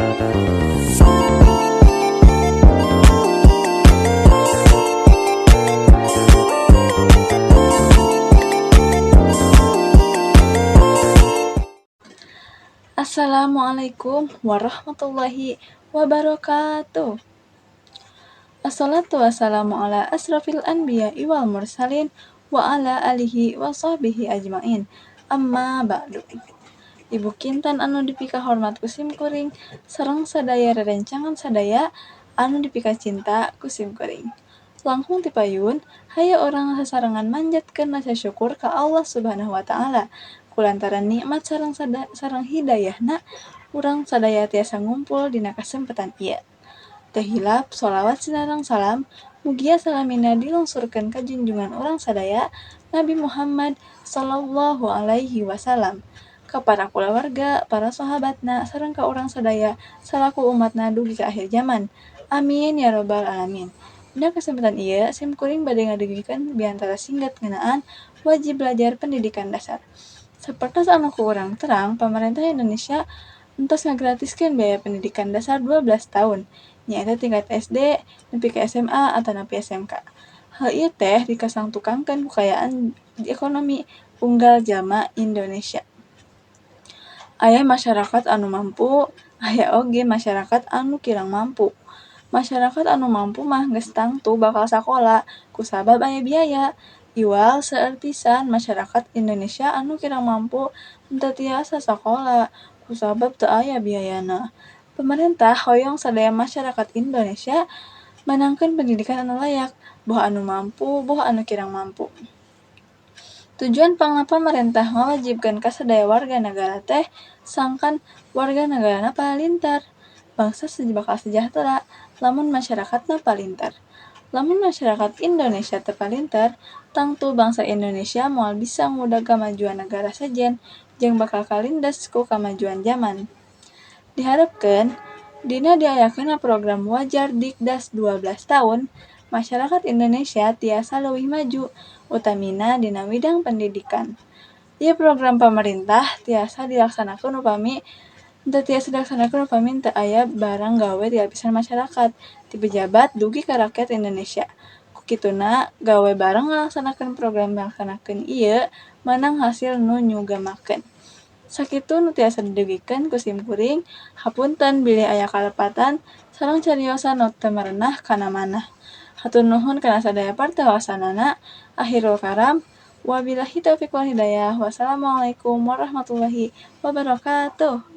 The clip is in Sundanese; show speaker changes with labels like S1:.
S1: Assalamualaikum warahmatullahi wabarakatuh. Assalatu wassalamu ala asrafil anbiya'i wal mursalin wa ala alihi wa sahbihi ajmain. Amma ba'du. Ibu Kintan anu dipika hormat ku simkuring sareng sadaya rerencangan sadaya anu dipika cinta ku simkuring. Langkung ti payun, hayu urang sasarengan manjatkeun rasa syukur ka Allah Subhanahu wa taala. Kulantaran nikmat sareng hidayahna, urang sadaya tiasa ngumpul dina kasempatan ieu. Teu hilap sholawat sinareng salam mugia salamina dilungsurkeun ka junjungan urang sadaya Nabi Muhammad sallallahu alaihi wasallam, ka para kulawarga, para sahabatna, sareng ka urang sadaya salaku umatna dugi ka akhir zaman. Amin ya rabbal alamin. Dina kesempatan ieu simkuring bade ngadengikeun biantara singgat ngeunaan wajib belajar pendidikan dasar. Sapertos anu ku urang terang, pamarentah Indonesia entos ngagratiskeun biaya pendidikan dasar 12 tahun, nyaeta tingkat SD nepi ka SMA atau nepi SMK. Hal ieu teh dikasangtukangkeun ku kaayaan ekonomi unggal jalma Indonesia. Aya masyarakat anu mampu, aya oge masyarakat anu kirang mampu. Masyarakat anu mampu mah geus tangtu bakal sakola, kusabab aya biaya. Iwal seueur pisan masyarakat Indonesia anu kirang mampu henteu tiasa sakola, kusabab teu aya biayana. Pamarentah hoyong sadaya masyarakat Indonesia menangkeun pendidikan anu layak, boh anu mampu, boh anu kirang mampu. Tujuan pangna pamarentah ngawajibkeun ka sadaya warga nagara teh sangkan warga nagarana palintar. Bangsa bakal sejahtera lamun masyarakatna palintar. Lamun masyarakat Indonesia teu palintar, tangtu bangsa Indonesia moal bisa ngudag kamajuan nagara sajen jeung bakal kalindes ku kamajuan zaman. Diharepkeun dina diayakeunna program Wajar Dikdas 12 tahun, masyarakat Indonesia tiasa leuwih maju, utamina dina bidang pendidikan. Ieu program pamarentah tiasa dilaksanakeun upami teu aya barang gawe ti lapisan masyarakat, ti pejabat dugi ka rakyat Indonesia. Ku kituna gawe bareng ngalaksanakeun program dilaksanakeun ieu meunang hasil nu nyugamakeun. Sakitu nu tiasa didugikeun ku simkuring, hapunten bilih aya kalepatan sareng cariosan nu teu marenah kana manah. Hatur nuhun kana sadaya partowasanana. Akhirul kalam, wabillahi taufiq wal hidayah. Wassalamualaikum warahmatullahi wabarakatuh.